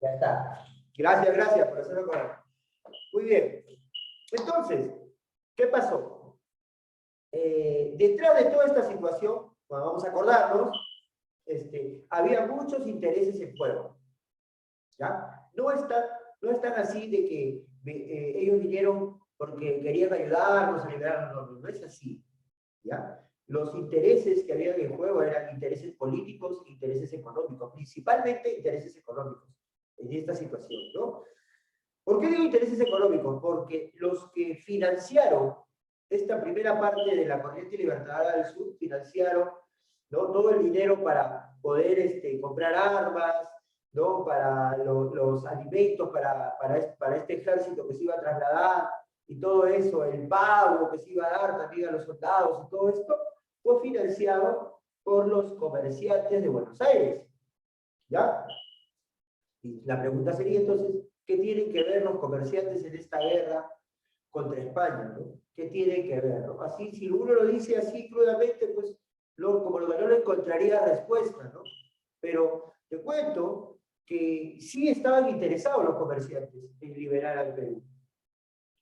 Ya está. Gracias por hacerlo con. Muy bien. Entonces, ¿qué pasó? Detrás de toda esta situación, bueno, vamos a acordarnos, había muchos intereses en juego. ¿Ya? No están así de que ellos vinieron porque querían ayudarnos a liberarnos, no es así. ¿Ya? Los intereses que había en juego eran intereses políticos e intereses económicos, principalmente intereses económicos en esta situación, ¿no? ¿Por qué digo intereses económicos? Porque los que financiaron esta primera parte de la corriente libertadora del sur, financiaron, ¿no?, todo el dinero para poder comprar armas, ¿no?, para los alimentos para este ejército que se iba a trasladar, y todo eso, el pago que se iba a dar también a los soldados y todo esto, fue financiado por los comerciantes de Buenos Aires. ¿Ya? Y la pregunta sería entonces, ¿qué tienen que ver los comerciantes en esta guerra contra España, ¿no? ¿Qué tienen que ver, ¿no? Así, si uno lo dice así crudamente, pues como no encontraría respuesta, ¿no? Pero te cuento que sí estaban interesados los comerciantes en liberar al Perú,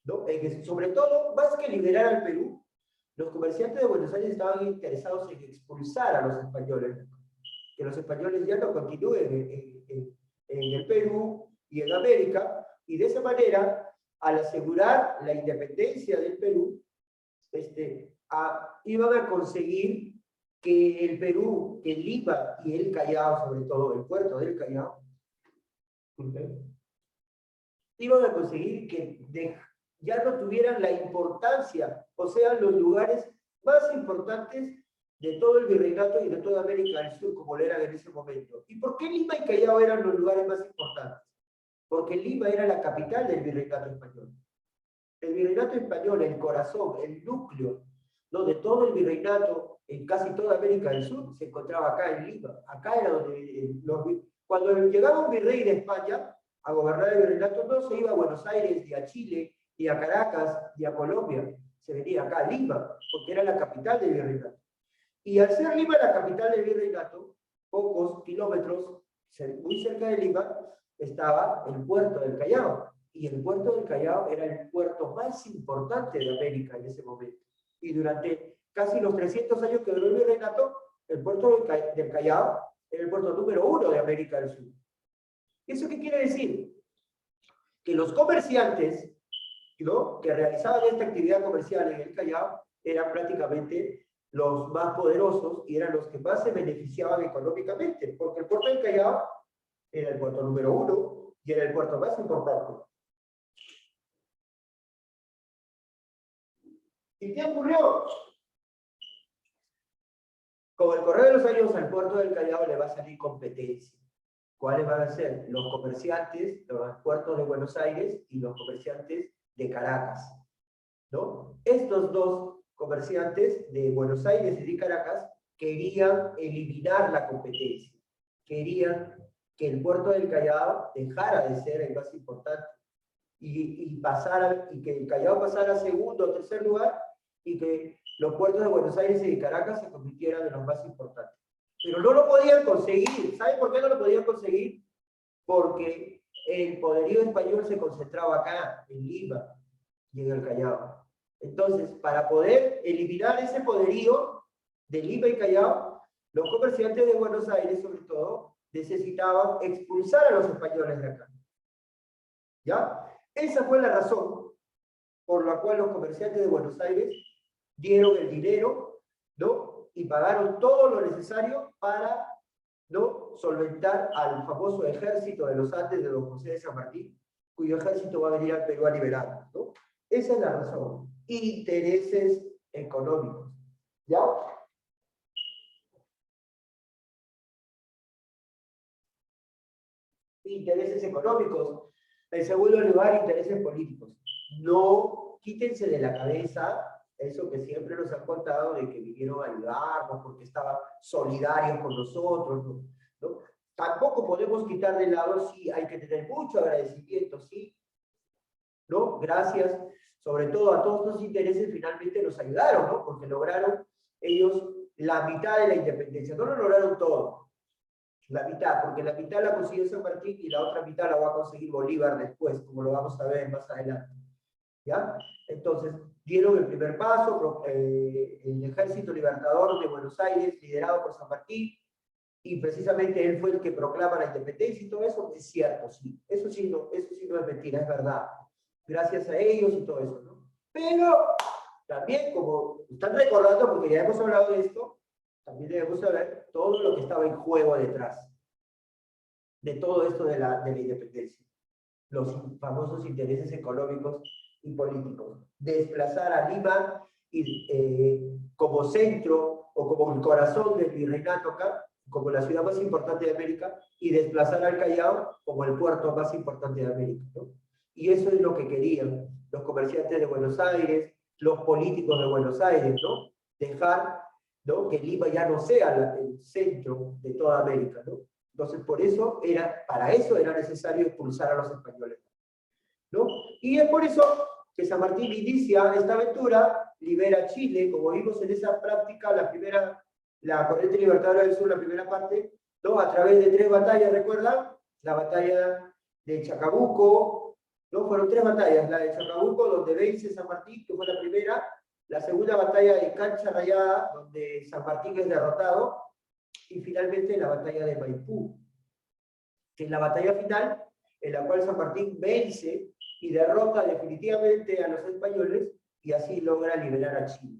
¿no? Sobre todo, más que liberar al Perú, los comerciantes de Buenos Aires estaban interesados en expulsar a los españoles, que los españoles ya no continúen en el Perú y en América, y de esa manera, al asegurar la independencia del Perú, iban a conseguir que el Perú, que Lima y el Callao, sobre todo el puerto del Callao, iban a conseguir que ya no tuvieran la importancia, o sea, los lugares más importantes de todo el virreinato y de toda América del Sur, como lo eran en ese momento. ¿Y por qué Lima y Callao eran los lugares más importantes? Porque Lima era la capital del virreinato español. El virreinato español, el corazón, el núcleo, ¿no?, de todo el virreinato en casi toda América del Sur, se encontraba acá en Lima. Acá era donde cuando llegaba un virrey de España a gobernar el virreinato, no se iba a Buenos Aires, ni a Chile, ni a Caracas, ni a Colombia. Se venía acá a Lima, porque era la capital del virreinato. Y al ser Lima la capital del virreinato, pocos kilómetros, muy cerca de Lima, estaba el puerto del Callao. Y el puerto del Callao era el puerto más importante de América en ese momento. Y durante casi los 300 años que duró el virreinato, el puerto del Callao era el puerto número 1 de América del Sur. ¿Eso qué quiere decir? Que los comerciantes, ¿no?, que realizaban esta actividad comercial en el Callao eran prácticamente los más poderosos y eran los que más se beneficiaban económicamente, porque el puerto del Callao era el puerto número 1 y era el puerto más importante. ¿Y qué ocurrió? Con el correr de los años al puerto del Callao le va a salir competencia. ¿Cuáles van a ser? Los comerciantes de los puertos de Buenos Aires y los comerciantes de Caracas, ¿no? Estos dos comerciantes de Buenos Aires y de Caracas querían eliminar la competencia. Querían que el puerto del Callao dejara de ser el más importante y que el Callao pasara a segundo o tercer lugar y que los puertos de Buenos Aires y de Caracas se convirtieran en los más importantes. Pero no lo podían conseguir. ¿Saben por qué no lo podían conseguir? Porque el poderío español se concentraba acá, en Lima y en el Callao. Entonces, para poder eliminar ese poderío de Lima y Callao, los comerciantes de Buenos Aires, sobre todo, necesitaban expulsar a los españoles de acá. ¿Ya? Esa fue la razón por la cual los comerciantes de Buenos Aires dieron el dinero, ¿no?, y pagaron todo lo necesario para, ¿no?, solventar al famoso ejército de los Andes de don José de San Martín, cuyo ejército va a venir al Perú a liberar, ¿no? Esa es la razón. Intereses económicos. ¿Ya? Intereses económicos. En segundo lugar, intereses políticos. No quítense de la cabeza eso que siempre nos han contado de que vinieron a ayudarnos porque estaban solidarios con nosotros, ¿no? Tampoco podemos quitar de lado, sí, hay que tener mucho agradecimiento, sí, ¿no? Gracias, sobre todo a todos los intereses, finalmente nos ayudaron, ¿no? Porque lograron ellos la mitad de la independencia, no lo lograron todo, La mitad, porque la mitad la consiguió San Martín y la otra mitad la va a conseguir Bolívar después, como lo vamos a ver más adelante. ¿Ya? Entonces, dieron el primer paso, el Ejército Libertador de Buenos Aires, liderado por San Martín, y precisamente él fue el que proclama la independencia y todo eso, es cierto, sí. Eso sí no es mentira, es verdad. Gracias a ellos y todo eso, ¿no? Pero también, como están recordando, porque ya hemos hablado de esto, también debemos saber todo lo que estaba en juego detrás de todo esto de la independencia. Los famosos intereses económicos y políticos. Desplazar a Lima como centro o como el corazón del virreinato acá, como la ciudad más importante de América, y desplazar al Callao como el puerto más importante de América, ¿no? Y eso es lo que querían los comerciantes de Buenos Aires, los políticos de Buenos Aires, ¿no? Dejar, ¿no?, que Lima ya no sea el centro de toda América, ¿no? Entonces, para eso era necesario expulsar a los españoles, ¿no? Y es por eso que San Martín inicia esta aventura, libera Chile, como vimos en esa práctica, la corriente libertadora del sur, la primera parte, ¿no?, a través de 3 batallas, ¿recuerdan? La batalla de Chacabuco, ¿no? Fueron 3 batallas, la de Chacabuco, donde vence San Martín, que fue la primera, la segunda batalla de Cancha Rayada, donde San Martín es derrotado, y finalmente la batalla de Maipú, que es la batalla final, en la cual San Martín vence y derrota definitivamente a los españoles, y así logra liberar a Chile.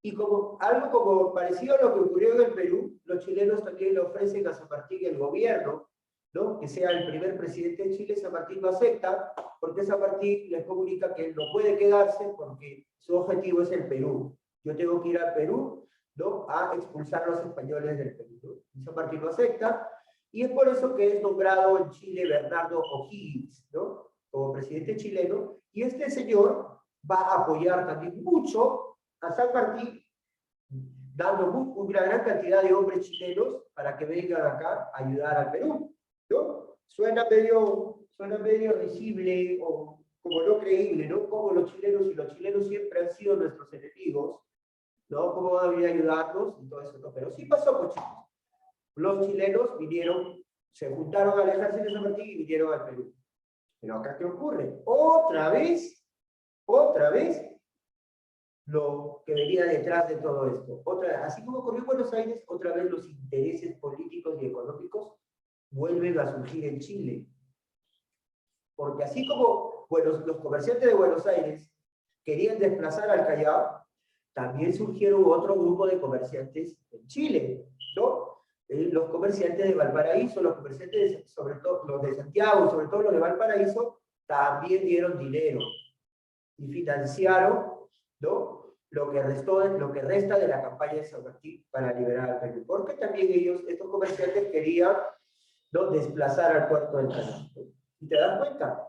Y algo como parecido a lo que ocurrió en el Perú, los chilenos también le ofrecen a San Martín el gobierno, ¿no?, que sea el primer presidente de Chile. San Martín lo acepta, porque San Martín les comunica que él no puede quedarse porque su objetivo es el Perú. Yo tengo que ir al Perú, ¿no?, a expulsar a los españoles del Perú, ¿no? Y San Martín lo acepta, y es por eso que es nombrado en Chile Bernardo O'Higgins, ¿no?, como presidente chileno, y este señor va a apoyar también mucho a San Martín, dando una gran cantidad de hombres chilenos para que vengan acá a ayudar al Perú, ¿no? Suena medio risible o como no creíble, ¿no? Como los chilenos siempre han sido nuestros enemigos, ¿no? ¿Cómo van a venir a ayudarnos? Y todo eso, ¿no? Pero sí pasó, pues, chicos. Los chilenos vinieron, se juntaron al ejército de San Martín y vinieron al Perú. Pero acá, ¿qué ocurre? Otra vez, lo que venía detrás de todo esto. Así como ocurrió en Buenos Aires, otra vez los intereses políticos y económicos vuelven a surgir en Chile. Porque así como los comerciantes de Buenos Aires querían desplazar al Callao, también surgieron otro grupo de comerciantes en Chile, ¿no? Los comerciantes de Valparaíso, los comerciantes, sobre todo los de Santiago, sobre todo los de Valparaíso, también dieron dinero y financiaron, ¿no?, lo que resta de la campaña de San Martín para liberar al Perú. Porque también estos comerciantes querían, ¿no?, desplazar al puerto del Callao. ¿Y te das cuenta?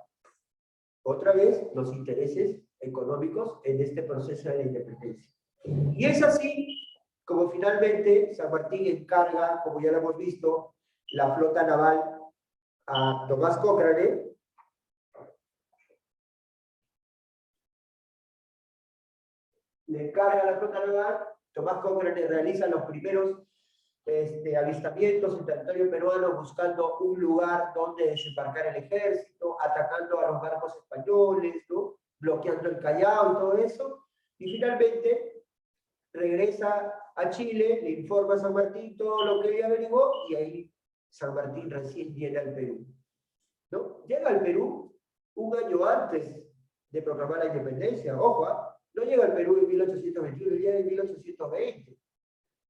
Otra vez, los intereses económicos en este proceso de la independencia. Y es así como finalmente San Martín encarga, como ya lo hemos visto, la flota naval a Tomás Cochrane. Le encarga la flota naval, Tomás Cochrane realiza los primeros avistamientos en territorio peruano buscando un lugar donde desembarcar el ejército, atacando a los barcos españoles, ¿no?, bloqueando el Callao y todo eso, y finalmente regresa a Chile, le informa a San Martín todo lo que había averiguó, y ahí San Martín recién llega al Perú, ¿no? Llega al Perú un año antes de proclamar la independencia, ojo, no llega al Perú en 1821, llega en 1820.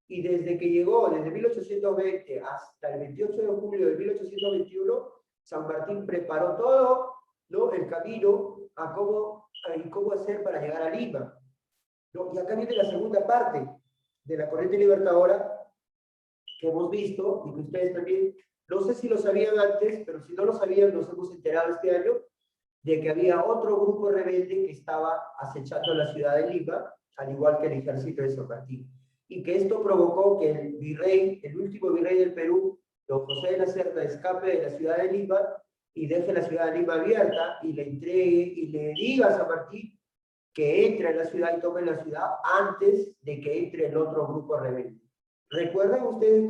Y desde que llegó, desde 1820 hasta el 28 de julio de 1821, San Martín preparó todo, ¿no?, el camino a cómo hacer para llegar a Lima, ¿no? Y acá viene la segunda parte de la corriente libertadora que hemos visto, y que ustedes también, no sé si lo sabían antes, pero si no lo sabían, nos hemos enterado este año, de que había otro grupo rebelde que estaba acechando la ciudad de Lima, al igual que el ejército de San Martín. Y que esto provocó que el último virrey del Perú, don José de la Cerda, escape de la ciudad de Lima y deje la ciudad de Lima abierta y le entregue y le diga a San Martín que entre en la ciudad y tome la ciudad antes de que entre el otro grupo rebelde. ¿Recuerdan ustedes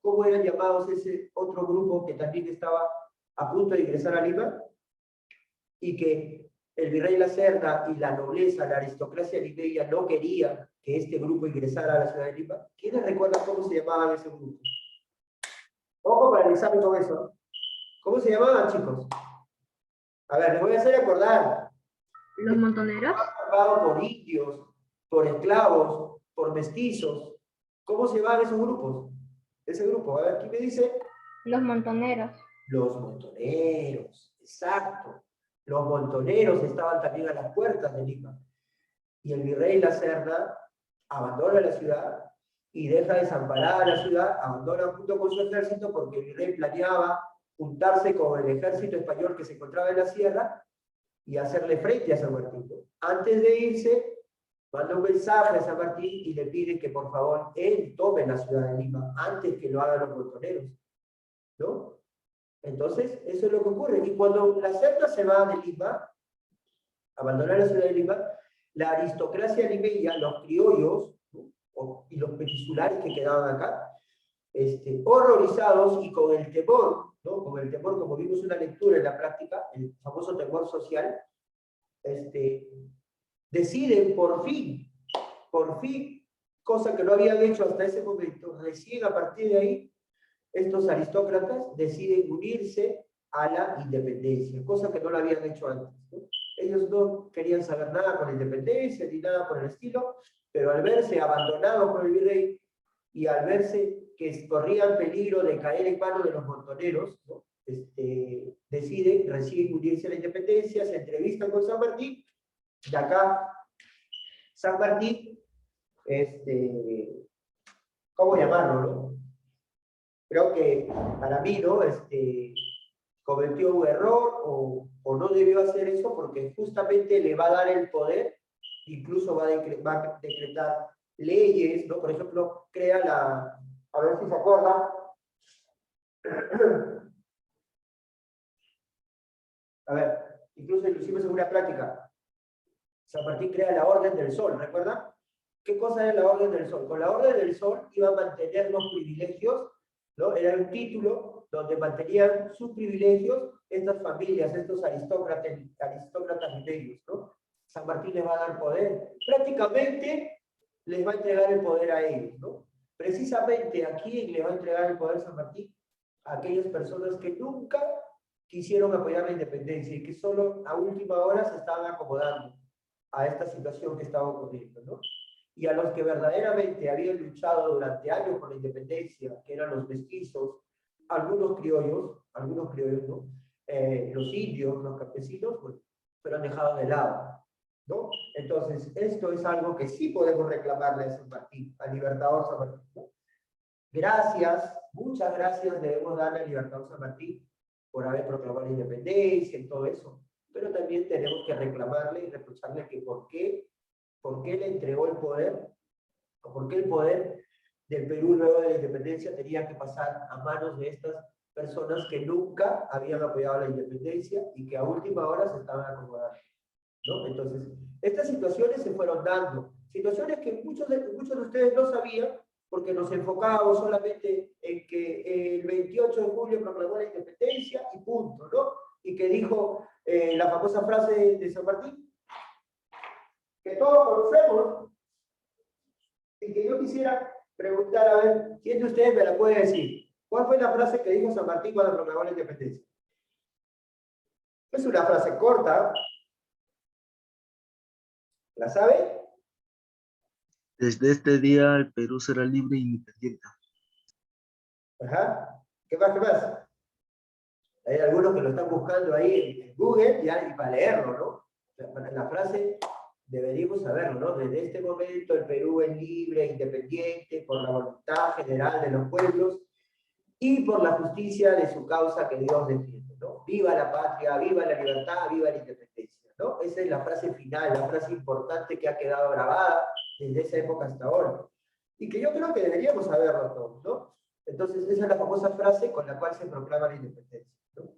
cómo eran llamados ese otro grupo que también estaba a punto de ingresar a Lima? Y que el virrey La Serna y la nobleza, la aristocracia limeña no quería que este grupo ingresara a la ciudad de Lima. ¿Quiénes recuerdan cómo se llamaban ese grupo? Ojo para el examen con eso. ¿Cómo se llamaban, chicos? A ver, les voy a hacer acordar. Los montoneros. Formado por indios, por esclavos, por mestizos. ¿Cómo se llaman esos grupos? Ese grupo, a ver, ¿quién me dice? Los montoneros. Los montoneros, exacto. Los montoneros estaban también a las puertas de Lima. Y el virrey La Serna abandona la ciudad y deja desamparada la ciudad, abandona junto con su ejército porque el virrey planeaba juntarse con el ejército español que se encontraba en la sierra y hacerle frente a San Martín. Antes de irse, manda un mensaje a San Martín y le pide que por favor él tome la ciudad de Lima antes que lo hagan los montoneros, ¿no? Entonces, eso es lo que ocurre. Y cuando la Serna se va de Lima, abandona la ciudad de Lima, la aristocracia limeña, los criollos, ¿no? Y los peninsulares que quedaban acá, horrorizados y con el temor, ¿no? Con el temor, como vimos una lectura en la práctica, el famoso temor social, deciden por fin, cosa que no habían hecho hasta ese momento, recién a partir de ahí, estos aristócratas deciden unirse a la independencia, cosa que no lo habían hecho antes, ¿no? Ellos no querían saber nada con la independencia, ni nada por el estilo, pero al verse abandonados por el virrey, y al verse que corrían peligro de caer en manos de los montoneros, ¿no? Deciden unirse a la independencia, se entrevistan con San Martín, y acá San Martín, ¿cómo llamarlo, no? Creo que para mí, ¿no? Cometió un error o no debió hacer eso porque justamente le va a dar el poder, incluso va a decretar leyes, ¿no? Por ejemplo, crea a ver si se acuerdan, a ver, incluso lo hicimos en una práctica, San Martín crea la Orden del Sol, ¿recuerdan? ¿Qué cosa era la Orden del Sol? Con la Orden del Sol iba a mantener los privilegios, ¿no? Era un título donde mantenían sus privilegios estas familias, estos aristócratas limeños, ¿no? San Martín les va a dar poder. Prácticamente les va a entregar el poder a ellos, ¿no? Precisamente a quién le va a entregar el poder San Martín, a aquellas personas que nunca quisieron apoyar la independencia y que solo a última hora se estaban acomodando a esta situación que estaba ocurriendo, ¿no? Y a los que verdaderamente habían luchado durante años por la independencia, que eran los mestizos, algunos criollos, ¿no? Los indios, los campesinos, pues, fueron dejados de lado, ¿no? Entonces, esto es algo que sí podemos reclamarle a San Martín, al Libertador San Martín, ¿no? Gracias, muchas gracias debemos darle al Libertador San Martín por haber proclamado la independencia y todo eso, pero también tenemos que reclamarle y reprocharle que por qué le entregó el poder, o por qué el poder del Perú luego de la independencia tenía que pasar a manos de estas personas que nunca habían apoyado la independencia y que a última hora se estaban acomodando, ¿no? Entonces, estas situaciones se fueron dando, situaciones que muchos de ustedes no sabían, porque nos enfocábamos solamente en que el 28 de julio proclamó la independencia y punto, ¿no? Y que dijo la famosa frase de San Martín, que todos conocemos, y que yo quisiera preguntar, a ver, ¿quién de ustedes me la puede decir? ¿Cuál fue la frase que dijo San Martín cuando proclamó la independencia? Es una frase corta. ¿La sabe? Desde este día el Perú será libre e independiente. Ajá. ¿Qué más, qué más? Hay algunos que lo están buscando ahí en Google y para leerlo, ¿no? La frase deberíamos saberlo, ¿no? Desde este momento el Perú es libre e independiente por la voluntad general de los pueblos y por la justicia de su causa que Dios defiende, ¿no? Viva la patria, viva la libertad, viva la independencia, ¿no? Esa es la frase final, la frase importante que ha quedado grabada desde esa época hasta ahora. Y que yo creo que deberíamos saberlo todos, ¿no? Entonces, esa es la famosa frase con la cual se proclama la independencia, ¿no?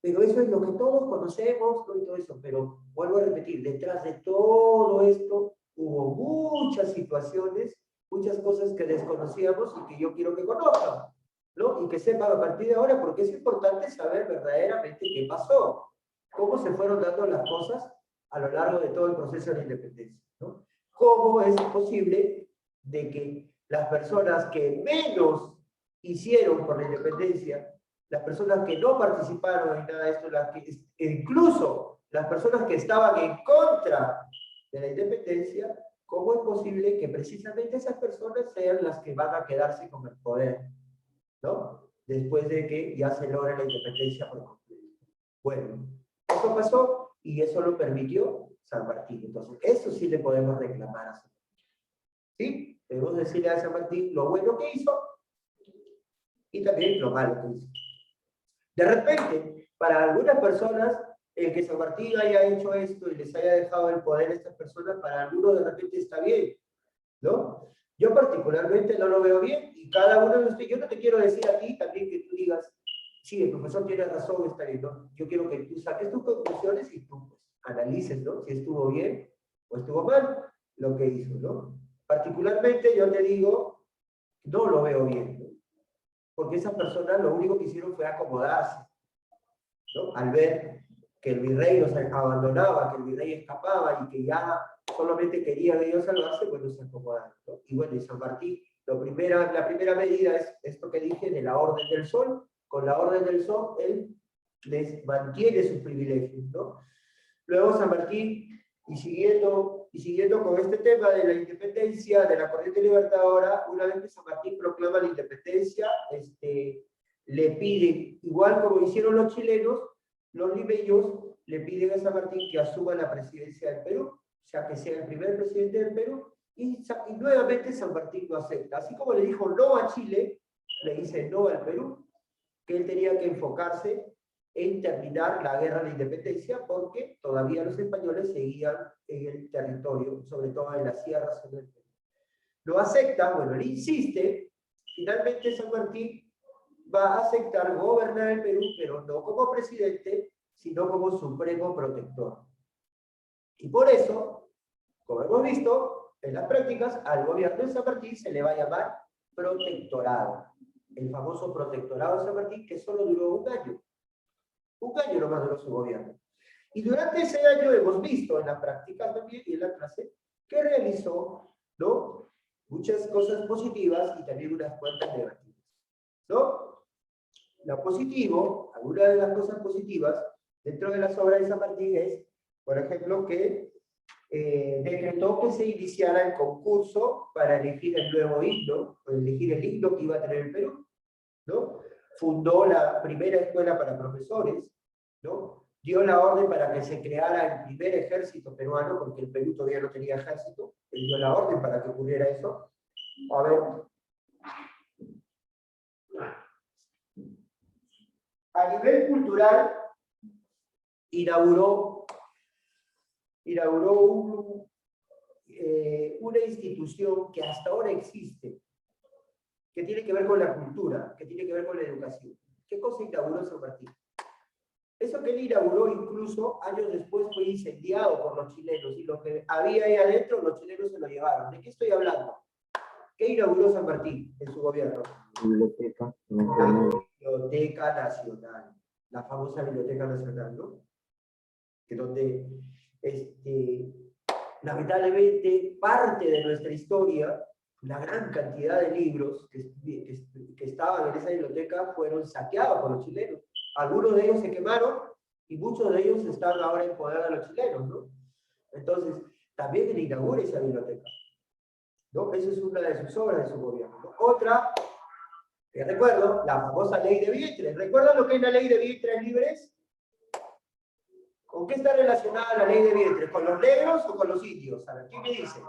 Pero eso es lo que todos conocemos, ¿no? Y todo eso, pero vuelvo a repetir, detrás de todo esto hubo muchas situaciones, muchas cosas que desconocíamos y que yo quiero que conozcan. ¿no? Y que sepan a partir de ahora, porque es importante saber verdaderamente qué pasó, cómo se fueron dando las cosas a lo largo de todo el proceso de la independencia, ¿no? ¿Cómo es posible de que las personas que menos hicieron por la independencia, las personas que no participaron en nada de esto, incluso las personas que estaban en contra de la independencia, cómo es posible que precisamente esas personas sean las que van a quedarse con el poder, ¿no? Después de que ya se logre la independencia por completo? Bueno, eso pasó y eso lo permitió San Martín. Entonces, eso sí le podemos reclamar a San Martín. ¿Sí? Debemos decirle a San Martín lo bueno que hizo y también lo malo que hizo. De repente, para algunas personas, el que San Martín haya hecho esto y les haya dejado el poder a estas personas, para algunos de repente está bien, ¿no? Yo particularmente no lo veo bien, y cada uno de ustedes, yo no te quiero decir a ti también que tú digas, sí, el profesor tiene razón, está bien, ¿no? Yo quiero que tú saques tus conclusiones y tú pues, analices, ¿no? Si estuvo bien o estuvo mal lo que hizo, ¿no? Particularmente yo te digo, no lo veo bien, ¿no? Porque esas personas lo único que hicieron fue acomodarse, ¿no? Al ver que el virrey los abandonaba, que el virrey escapaba y que ya solamente querían ellos salvarse, bueno, se acomodaron, ¿no? Y bueno, y San Martín, la primera medida es esto que dije de la Orden del Sol. Con la Orden del Sol, él les mantiene sus privilegios, ¿no? Luego San Martín, y siguiendo con este tema de la independencia, de la corriente libertadora, una vez que San Martín proclama la independencia, le pide, igual como hicieron los chilenos, los limeños le piden a San Martín que asuma la presidencia del Perú, o sea, que sea el primer presidente del Perú, y nuevamente San Martín lo acepta. Así como le dijo no a Chile, le dice no al Perú, que él tenía que enfocarse en terminar la guerra de la independencia, porque todavía los españoles seguían en el territorio, sobre todo en las sierras del Perú. Lo acepta, bueno, él insiste, finalmente San Martín va a aceptar gobernar el Perú, pero no como presidente, sino como supremo protector. Y por eso, como hemos visto en las prácticas, al gobierno de San Martín se le va a llamar protectorado. El famoso protectorado de San Martín, que solo duró un año. Un año nomás duró su gobierno. Y durante ese año hemos visto en la práctica también y en la clase que realizó, ¿no?, muchas cosas positivas y también unas cuantas negativas, ¿no? Lo positivo, alguna de las cosas positivas dentro de las obras de San Martín es, por ejemplo, que decretó que se iniciara el concurso para elegir el nuevo himno, o elegir el himno que iba a tener el Perú, ¿no? Fundó la primera escuela para profesores, ¿no? Dio la orden para que se creara el primer ejército peruano, porque el Perú todavía no tenía ejército, él dio la orden para que ocurriera eso. A ver. A nivel cultural, inauguró una institución que hasta ahora existe, que tiene que ver con la cultura, que tiene que ver con la educación. ¿Qué cosa inauguró San Martín? Eso que él inauguró incluso años después fue incendiado por los chilenos, y lo que había ahí adentro los chilenos se lo llevaron. ¿De qué estoy hablando? ¿Qué inauguró San Martín en su gobierno? Biblioteca. La Biblioteca Nacional, la famosa Biblioteca Nacional, ¿no? Que donde, lamentablemente, parte de nuestra historia, una gran cantidad de libros que estaban en esa biblioteca fueron saqueados por los chilenos. Algunos de ellos se quemaron y muchos de ellos están ahora en poder de los chilenos, ¿no? Entonces, también él inaugura esa biblioteca, ¿no? Esa es una de sus obras de su gobierno, ¿no? Otra, que recuerdo, la famosa ley de vientres. ¿Recuerdan lo que es la ley de vientres libres? ¿Con qué está relacionada la ley de vientres? ¿Con los negros o con los indios? A ver, ¿quién me dice?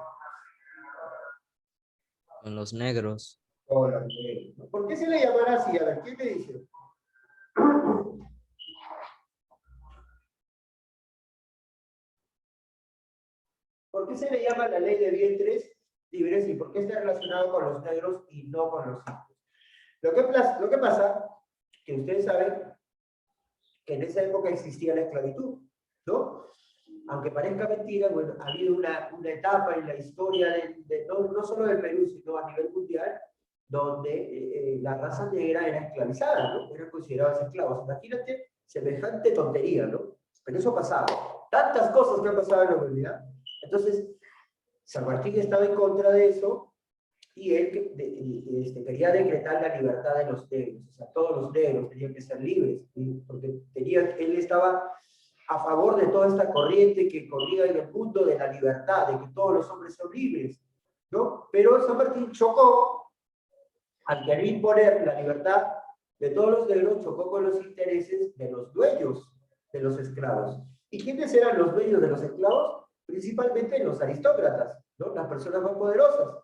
Con los negros. Con los negros. ¿Por qué se le llamará así? A ver, ¿quién me dice? ¿Por qué se le llama la ley de vientres libres y por qué está relacionado con los negros y no con los indios? Lo que pasa, que ustedes saben que en esa época existía la esclavitud, ¿no? Aunque parezca mentira, bueno, ha habido una etapa en la historia no solo del Perú, sino a nivel mundial, donde la raza negra era esclavizada, ¿no? Eran considerados esclavos. Imagínate semejante tontería, ¿no? Pero eso pasaba. Tantas cosas que han pasado en la humanidad. Entonces, San Martín estaba en contra de eso y él quería decretar la libertad de los negros. O sea, todos los negros tenían que ser libres, ¿sí? Porque él estaba a favor de toda esta corriente que corría en el mundo de la libertad, de que todos los hombres son libres, ¿no? Pero San Martín chocó, al querer imponer la libertad de todos los negros, chocó con los intereses de los dueños de los esclavos. ¿Y quiénes eran los dueños de los esclavos? Principalmente los aristócratas, ¿no? Las personas más poderosas,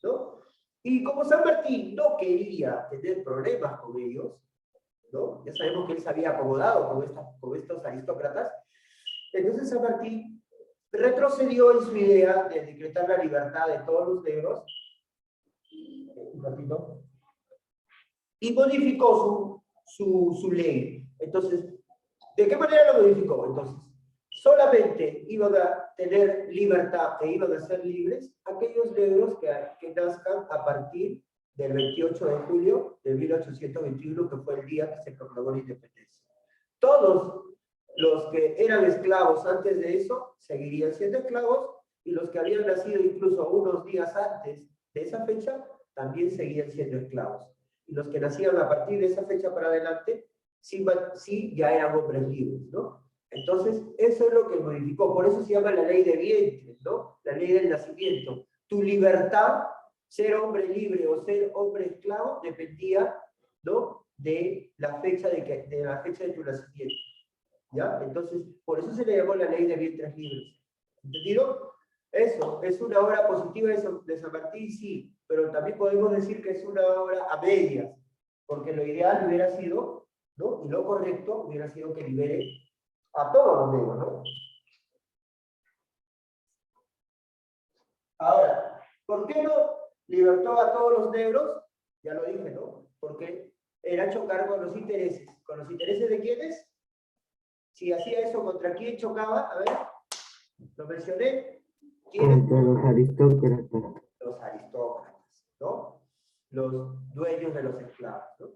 ¿no? Y como San Martín no quería tener problemas con ellos, ¿no? Ya sabemos que él se había acomodado con estos aristócratas, entonces San Martín retrocedió en su idea de decretar la libertad de todos los negros, un ratito, y modificó su ley. Entonces, ¿de qué manera lo modificó? Entonces, solamente iban a tener libertad e iban a ser libres aquellos negros que nazcan a partir del 28 de julio de 1821, que fue el día que se proclamó la independencia. Todos los que eran esclavos antes de eso seguirían siendo esclavos, y los que habían nacido incluso unos días antes de esa fecha también seguían siendo esclavos. Y los que nacían a partir de esa fecha para adelante sí ya eran hombres libres, ¿no? Entonces, eso es lo que modificó. Por eso se llama la ley de vientres, ¿no? La ley del nacimiento. Tu libertad, ser hombre libre o ser hombre esclavo, dependía, ¿no? De la fecha de tu nacimiento. ¿Ya? Entonces, por eso se le llamó la ley de vientres libres. ¿Entendido? Eso, ¿es una obra positiva de San Martín? Sí, pero también podemos decir que es una obra a medias, porque lo ideal hubiera sido, ¿no? Y lo correcto hubiera sido que libere a todos los negros, ¿no? Ahora, ¿por qué no libertó a todos los negros? Ya lo dije, ¿no? Porque era chocar con los intereses. ¿Con los intereses de quiénes? Si hacía eso, ¿contra quién chocaba? A ver, lo mencioné. ¿Quiénes? Contra los aristócratas. Los aristócratas, ¿no? Los dueños de los esclavos, ¿no?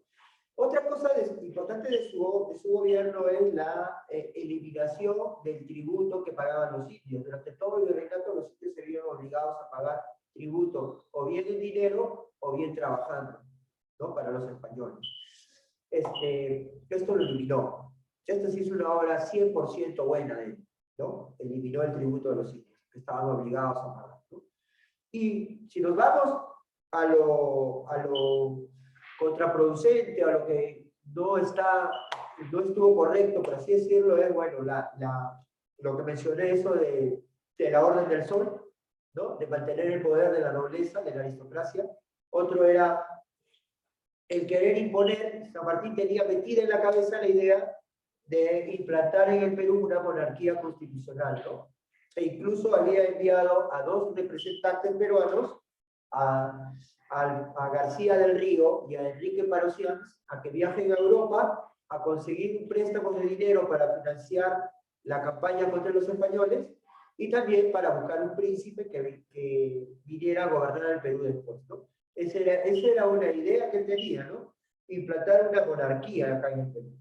Otra cosa importante de su gobierno es la eliminación del tributo que pagaban los indios. Durante todo el virreinato los indios se vieron obligados a pagar tributo o bien en dinero o bien trabajando, ¿no? Para los españoles. Esto lo eliminó. Esta sí es una obra 100% buena de él, ¿no? Eliminó el tributo de los indios, que estaban obligados a pagar, ¿no? Y si nos vamos a lo contraproducente, a lo que no estuvo correcto, por así decirlo, es, bueno, lo que mencioné, eso de la Orden del Sol, ¿no? De mantener el poder de la nobleza, de la aristocracia. Otro era el querer imponer. San Martín tenía metida en la cabeza la idea de implantar en el Perú una monarquía constitucional, ¿no? E incluso había enviado a 2 representantes peruanos, a García del Río y a Enrique Parocians, a que viajen a Europa a conseguir un préstamo de dinero para financiar la campaña contra los españoles, y también para buscar un príncipe que viniera a gobernar el Perú después, ¿no? Esa era una idea que tenía, ¿no? Implantar una monarquía acá en el Perú,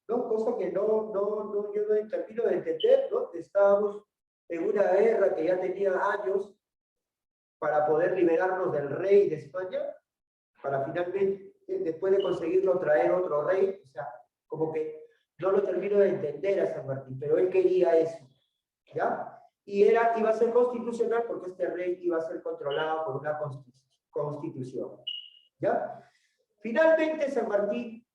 ¿no? Cosa que yo no termino de entender, ¿no? Estábamos en una guerra que ya tenía años para poder liberarnos del rey de España, para finalmente, después de conseguirlo, traer otro rey. O sea, como que no lo termino de entender a San Martín, pero él quería eso, ¿ya? Y iba a ser constitucional porque este rey iba a ser controlado por una constitución, ¿ya? Finalmente San Martín,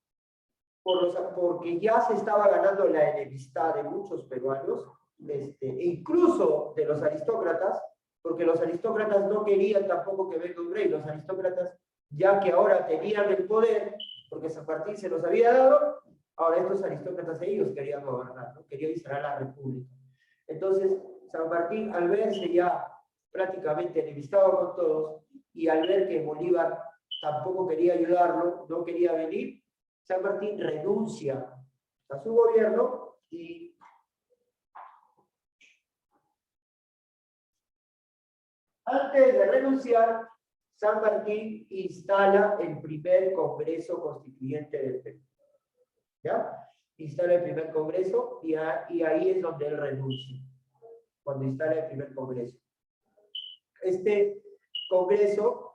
porque ya se estaba ganando la enemistad de muchos peruanos, e incluso de los aristócratas, porque los aristócratas no querían tampoco que venga un rey. Los aristócratas, ya que ahora tenían el poder, porque San Martín se los había dado, ahora estos aristócratas ellos querían gobernar, ¿no? Querían instalar la república. Entonces, San Martín, al verse ya prácticamente enemistado con todos, y al ver que Bolívar tampoco quería ayudarlo, no quería venir, San Martín renuncia a su gobierno y antes de renunciar San Martín instala el primer Congreso Constituyente del Perú. ¿Ya? Instala el primer Congreso y ahí es donde él renuncia, cuando instala el primer Congreso. Este Congreso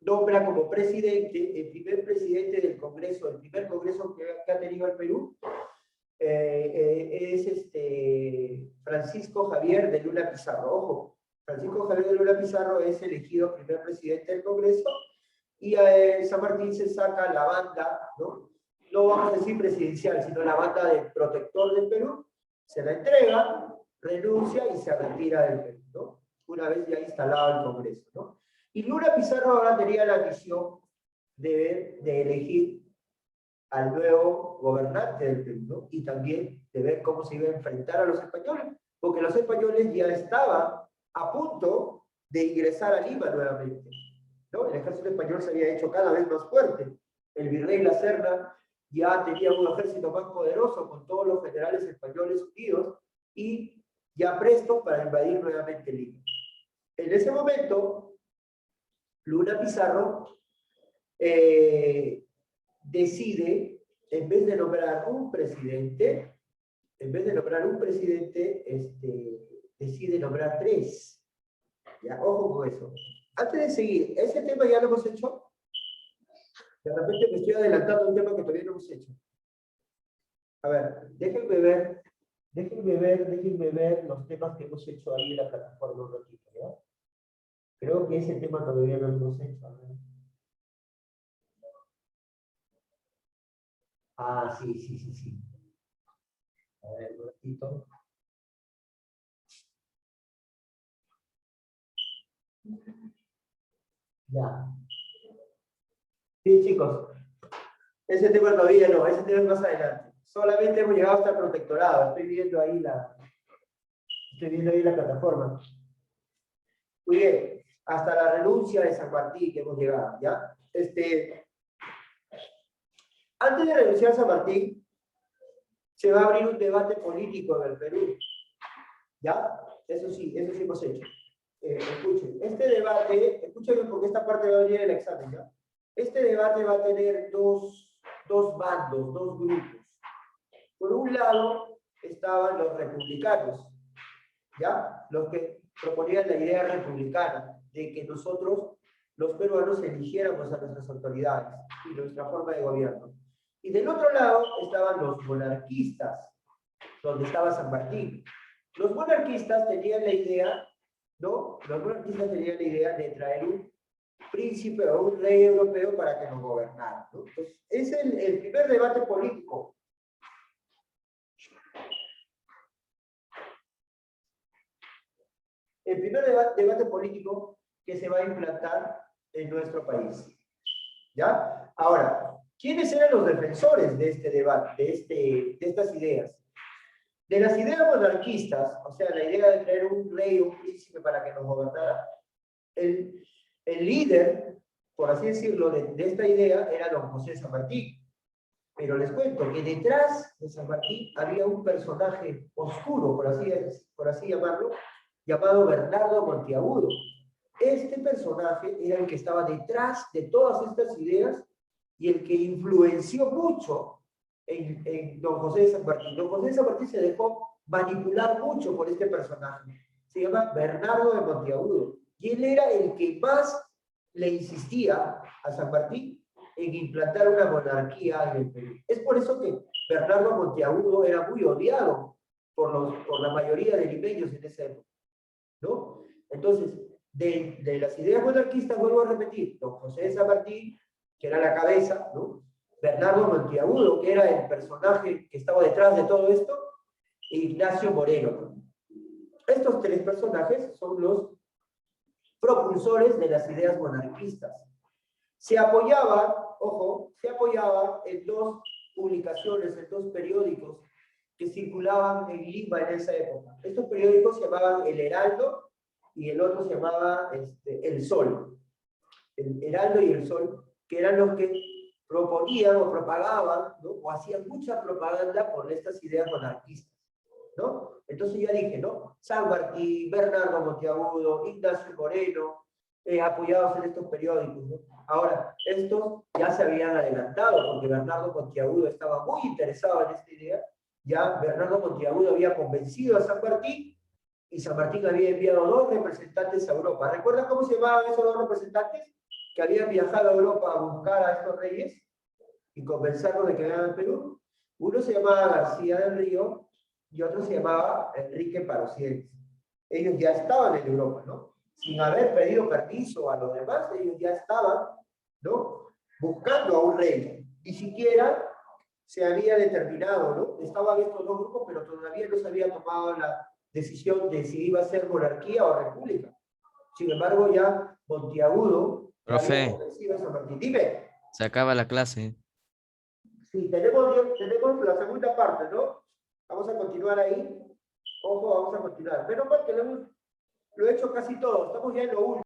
nombra como presidente, el primer presidente del Congreso, el primer Congreso que ha tenido el Perú, es Francisco Javier de Luna Pizarro. Ojo, Francisco Javier de Luna Pizarro es elegido primer presidente del Congreso y San Martín se saca la banda, ¿no? No vamos a decir presidencial, sino la banda del protector del Perú, se la entrega, renuncia y se retira del Perú, ¿no? Una vez ya instalado el Congreso, ¿no? Y Luna Pizarro ahora tenía la misión de elegir al nuevo gobernante del Perú, ¿no? Y también de ver cómo se iba a enfrentar a los españoles, porque los españoles ya estaban a punto de ingresar a Lima nuevamente, ¿no? El ejército español se había hecho cada vez más fuerte. El virrey La Serna ya tenía un ejército más poderoso con todos los generales españoles unidos y ya presto para invadir nuevamente Lima. En ese momento, Luna Pizarro decide, en vez de nombrar un presidente, decide nombrar 3. Ya, ojo con eso. Antes de seguir, ese tema ya lo hemos hecho. De repente me estoy adelantando a un tema que todavía no hemos hecho. A ver, déjenme ver los temas que hemos hecho ahí en la plataforma un ratito, ¿ya? Creo que ese tema todavía no lo hemos hecho. A ver. Ah, sí. A ver, un ratito. Ya. Sí, chicos. Ese tema todavía no, ese tema es más adelante. Solamente hemos llegado hasta el protectorado. Estoy viendo ahí la plataforma. Muy bien. Hasta la renuncia de San Martín que hemos llegado, ¿ya? Antes de renunciar a San Martín, se va a abrir un debate político en el Perú. ¿Ya? Eso sí hemos hecho. Escuchen, este debate, escúchenlo porque esta parte va a venir en el examen, ¿ya? Este debate va a tener dos bandos, dos grupos. Por un lado estaban los republicanos, ¿ya? Los que proponían la idea republicana, de que nosotros, los peruanos, eligiéramos a nuestras autoridades y nuestra forma de gobierno. Y del otro lado estaban los monarquistas, donde estaba San Martín. Los monarquistas tenían la idea, ¿no? Los monarquistas tenían la idea de traer un príncipe o un rey europeo para que nos gobernara, ¿no? Entonces, es el primer debate político. El primer debate político que se va a implantar en nuestro país. ¿Ya? Ahora, ¿quiénes eran los defensores de este debate, de estas ideas? De las ideas monarquistas, o sea, la idea de traer un rey o un príncipe para que nos gobernara, el líder, por así decirlo, de esta idea era don José de San Martín. Pero les cuento que detrás de San Martín había un personaje oscuro, por así llamarlo, llamado Bernardo Monteagudo. Este personaje era el que estaba detrás de todas estas ideas y el que influenció mucho en don José de San Martín. Don José de San Martín se dejó manipular mucho por este personaje. Se llama Bernardo de Monteagudo. Y él era el que más le insistía a San Martín en implantar una monarquía en el Perú. Es por eso que Bernardo Monteagudo era muy odiado por la mayoría de limeños en esa época, ¿no? Entonces, de las ideas monarquistas, vuelvo a repetir, don José de San Martín, que era la cabeza, ¿no? Bernardo Monteagudo, que era el personaje que estaba detrás de todo esto, e Ignacio Moreno, ¿no? Estos 3 personajes son los propulsores de las ideas monarquistas. Se apoyaban, ojo, en 2 publicaciones, en 2 periódicos que circulaban en Lima en esa época. Estos periódicos se llamaban El Heraldo y el otro se llamaba El Sol. El Heraldo y El Sol, que eran los que proponían o propagaban, ¿no? O hacían mucha propaganda por estas ideas monarquistas, ¿no? Entonces ya dije, ¿no? San Martín, Bernardo Monteagudo, Ignacio Moreno, apoyados en estos periódicos, ¿no? Ahora, estos ya se habían adelantado, porque Bernardo Monteagudo estaba muy interesado en esta idea. Ya Bernardo Monteagudo había convencido a San Martín, y San Martín había enviado 2 representantes a Europa. ¿Recuerdan cómo se llamaban esos 2 representantes? Que habían viajado a Europa a buscar a estos reyes y convencerlos de que vengan al Perú. Uno se llamaba García del Río y otro se llamaba Enrique Parociense. Ellos ya estaban en Europa, ¿no? Sin haber pedido permiso a los demás, ellos ya estaban, ¿no? Buscando a un rey. Ni siquiera se había determinado, ¿no? Estaban estos 2 grupos, pero todavía no se había tomado la decisión de si iba a ser monarquía o república. Sin embargo, ya Monteagudo ya había Profe, convencido a San Martín. Dime. se acaba la clase. Sí, tenemos la segunda parte, ¿no? Vamos a continuar ahí. Ojo, vamos a continuar. Menos mal que lo he hecho casi todo. Estamos ya en lo último.